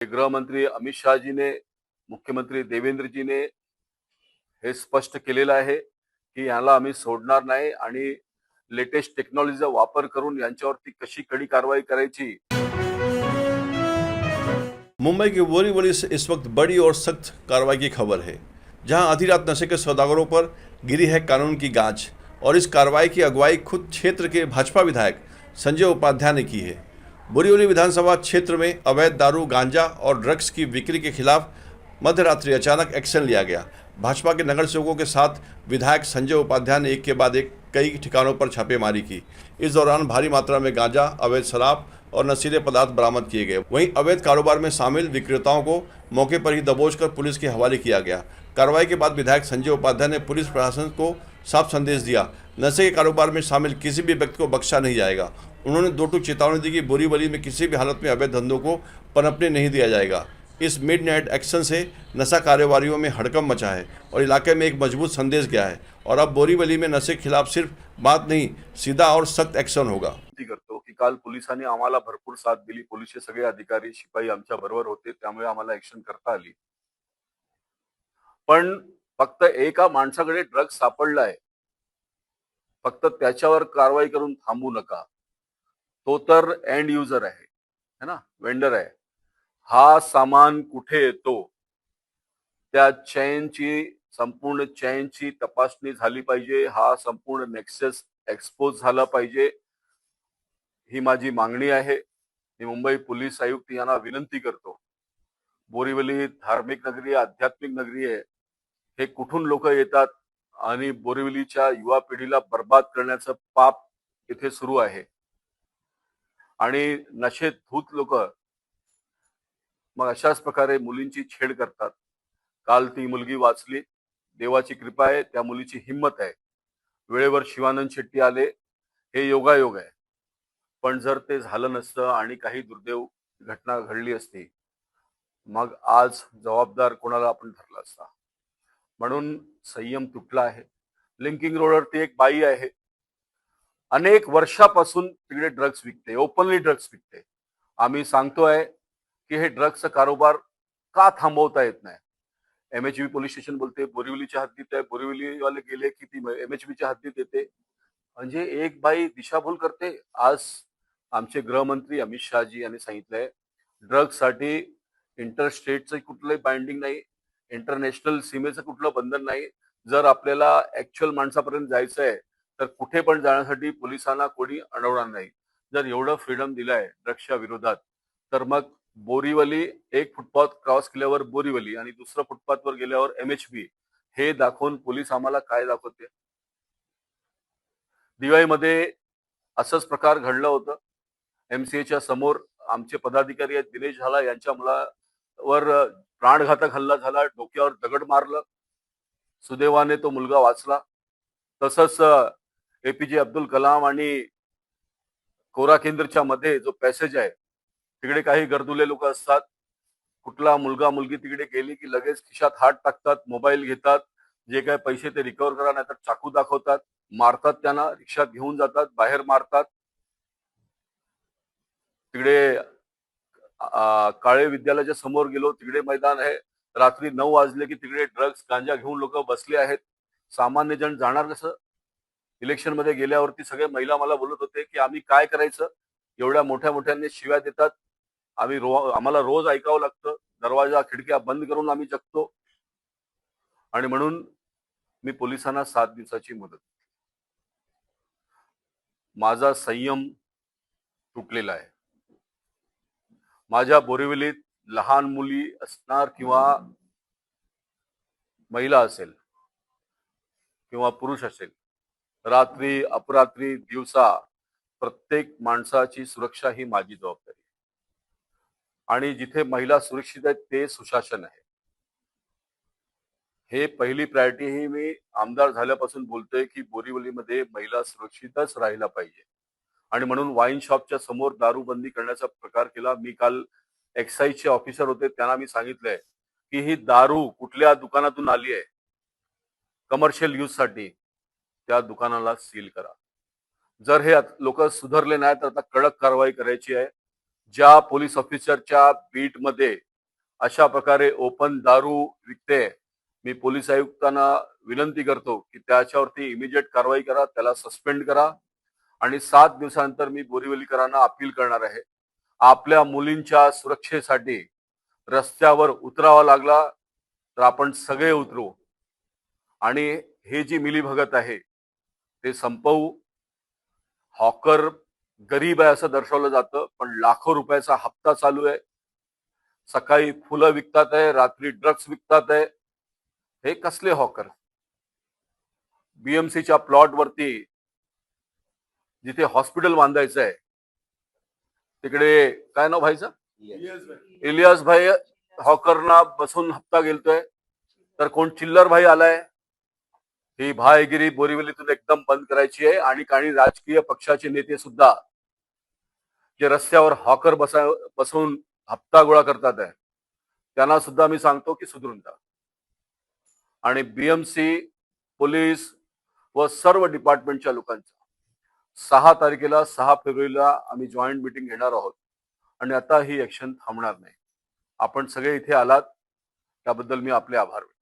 गृह मंत्री अमित शाह जी ने, मुख्यमंत्री देवेंद्र जी ने हे स्पष्ट केलेलं आहे की याला आम्ही सोडणार नाही आणि लेटेस्ट टेक्नॉलॉजीचा वापर करून यांच्यावरती कशी कडी कारवाई करायची। मुंबई के बोरीवली से इस वक्त बड़ी और सख्त कार्रवाई की खबर है, जहां आधी रात नशे के सौदागरों पर गिरी है कानून की गाज। और इस कार्रवाई की अगुवाई खुद क्षेत्र के भाजपा विधायक संजय उपाध्याय ने की है। बोरीवली विधानसभा क्षेत्र में अवैध दारू, गांजा और ड्रग्स की बिक्री के खिलाफ मध्यरात्रि अचानक एक्शन लिया गया। भाजपा के नगर सेवकों के साथ विधायक संजय उपाध्याय ने एक के बाद एक कई ठिकानों पर छापेमारी की। इस दौरान भारी मात्रा में गांजा, अवैध शराब और नशीले पदार्थ बरामद किए गए। वहीं अवैध कारोबार में शामिल विक्रेताओं को मौके पर ही दबोचकर पुलिस के हवाले किया गया। कार्रवाई के बाद विधायक संजय उपाध्याय ने पुलिस प्रशासन को साफ संदेश दिया, नशे के कारोबार में शामिल किसी भी व्यक्ति को बख्शा नहीं जाएगा। उन्होंने दो टूक चेतावनी दी कि बोरीवली में किसी भी हालत में अवैध धंधों को पनपने नहीं दिया जाएगा। इस मिडनाइट एक्शन से नशा कारोबारियों में हड़कंप मचा है और इलाके में एक मजबूत संदेश गया है। और अब बोरीवली में नशे के खिलाफ सिर्फ बात नहीं, सीधा और सख्त एक्शन होगा। करतो की काल पोलिसांनी आम्हाला भरपूर साथ दिली। पोलीसचे सगळे अधिकारी, शिपाई आमच्या बरोबर होते, त्यामुळे आम्हाला ऍक्शन करता आली। पण फक्त एका माणसाकडे ड्रग्ज सापडलाय, फक्त त्याच्यावर कारवाई करून थांबू नका। तो तर एंड युजर आहे, है ना, वेंडर आहे। हा सामान कुठे येतो, त्या चेनची, संपूर्ण चेनची तपासणी झाली पाहिजे। हा संपूर्ण नेक्सस एक्सपोज झाला पाहिजे, ही माझी मागणी आहे। मी मुंबई पोलीस आयुक्त यांना विनंती करतो, बोरीवली धार्मिक नगरी आहे, आध्यात्मिक नगरी आहे। हे कुठून लोक येतात आणि बोरीवलीच्या युवा पिढीला बर्बाद करण्याचं पाप इथे सुरू आहे। आणि नशेत धूत लोक मग अशाच प्रकारे मुलींची छेड करतात। काल ती मुलगी वाचली, देवाची कृपा आहे, त्या मुलीची हिम्मत आहे। वेळेवर शिवानंद शेट्टी आले, हे योगायोग आहे। पण जर ते झालं नसतं आणि काही दुर्दैव घटना घडली असती, मग आज जबाबदार कोणाला आपण धरला असता। म्हणून संयम तुटला आहे। लिंकिंग रोडवरती एक बाई आहे, अनेक वर्षापासून तिकडे ड्रग्ज विकते, ओपनली ड्रग्ज विकते। आम्ही सांगतोय की हे ड्रग्जचा कारोबार का थांबवता येत नाही। एमएचबी पोलीस स्टेशन बोलते बोरिवलीच्या हद्दीत आहे, बोरिवलीवाले गेले की ती एमएचबीच्या हद्दीत येते। म्हणजे एक बाई दिशाभूल करते। आज आमचे गृहमंत्री अमित शहाजी यांनी सांगितलंय, ड्रग्ज साठी इंटरस्टेटचं कुठलंही बाइंडिंग नाही, इंटरनॅशनल सीमेचं कुठलं बंधन नाही। जर आपल्याला ऍक्च्युअल माणसापर्यंत जायचंय तर कुठे पण जाण्यासाठी पोलिसांना कोणी अडवणार नाही। जर एवढं फ्रीडम दिलाय ड्रग्सच्या विरोधात, तर मग बोरीवली एक फुटपाथ क्रॉस केल्यावर बोरीवली आणि दुसऱ्या फुटपाथवर गेल्यावर एमएचबी, हे दाखवून पोलीस आम्हाला काय दाखवते। दिवाळीमध्ये असंच प्रकार घडलं होतं। एमसीएच्या समोर आमचे पदाधिकारी आहेत दिनेश झाला, यांच्या मुलावर प्राणघातक हल्ला झाला, डोक्यावर दगड मारलं। सुदैवाने तो मुलगा वाचला। तसंच एपीजे अब्दुल कलाम आणि कोरा केंद्रच्या मध्ये जो पॅसेज आहे, तिकडे काही गर्दुले लोक असतात। कुठला मुलगा मुलगी तिकडे गेली की लगेच खिशात हात टाकतात, मोबाईल घेतात, जे काही पैसे ते रिकव्हर करा, नाहीतर चाकू दाखवतात, मारतात, त्यांना रिक्षात घेऊन जातात, बाहेर मारतात। तिकडे काळे विद्यालयाच्या समोर गेलो, तिकडे मैदान आहे। रात्री 9 वाजले की तिकडे ड्रग्ज, गांजा घेऊन लोक बसले आहेत। सामान्य जण जाणार कसं? इलेक्शन मध्ये गेल्यावरती सगळे महिला मला बोलत होते की आम्ही काय करायचं, एवढ्या मोठ्या मोठ्याने शिव्या देतात, आम्हाला रोज ऐकावं लागतं, दरवाजा खिडक्या बंद करून आम्ही जगतो। आणि म्हणून मी पोलिसांना 7 दिवसाची मुदत, माझा संयम तुटलेला आहे। माझ्या बोरिवलीत लहान मुली असणार किंवा महिला असेल किंवा पुरुष असेल, रात्री अपरात्री दिवसा प्रत्येक माणसाची सुरक्षा ही माझी जबाबदारी आहे। आणि जिथे महिला सुरक्षित आहेत ते सुशासन आहे, हे पहिली प्रायोरिटी। ही मी आमदार झाल्यापासून बोलतोय की बोरिवलीमध्ये महिला सुरक्षितच राहिला पाहिजे। आणि म्हणून वाईन शॉपच्या समोर दारूबंदी करण्याचा प्रकार केला। मी काल एक्साईजचे ऑफिसर होते, त्यांना मी सांगितलंय की ही दारू कुठल्या दुकानातून आली आहे, कमर्शियल यूज साठी, त्या दुकानाला सील करा। जर हे लोक सुधारले नाही तर आता कडक कारवाई करायची आहे। ज्या पोलीस ऑफिसरच्या बीट मध्ये अशा प्रकारे ओपन दारू विकते, मी पोलीस आयुक्तांना विनंती करतो की त्याच्यावरती इमिजिएट कारवाई करा, त्याला सस्पेंड करा आणि 7 दिवसानंतर मी बोरिवलीकरांना अपील करणार आहे. आपल्या मुलींच्या सुरक्षेसाठी रस्त्यावर उतरावा लागला तर आपण सगळे उतरू आणि हे जी मिलीभगत आहे ते संपवू. हॉकर गरीब आहे असं दर्शवलं जातं, पण लाखो रुपयाचा हप्ता चालू आहे. सकाळी फुलं विकतात आहे, रात्री ड्रग्स विकतात आहे. हे कसले हॉकर? बीएमसीच्या प्लॉट वरती जिथे हॉस्पिटल बांधायचं आहे तिकडे काय नाव भाईचं? इलियास भाई हॉकरना बसून हप्ता गेलतोय, तर कोण चिल्लर भाई आलाय. ही भाईगिरी बोरिवलीतून एकदम बंद करायची आहे आणि काही राजकीय पक्षाचे नेते सुद्धा जे रस्त्यावर हॉकर बसून हप्ता गोळा करतात आहे त्यांना सुद्धा मी सांगतो की सुधरून जा. आणि बीएमसी, पोलीस व सर्व डिपार्टमेंटच्या लोकांचा 6 तारखेला 6 फेब्रुवारीला आम्ही जॉईंट मीटिंग घेणार आहोत आणि आता ही ऍक्शन थांबणार नाही. आपण सगळे इथे आलात त्याबद्दल मी आपले आभार व्यक्त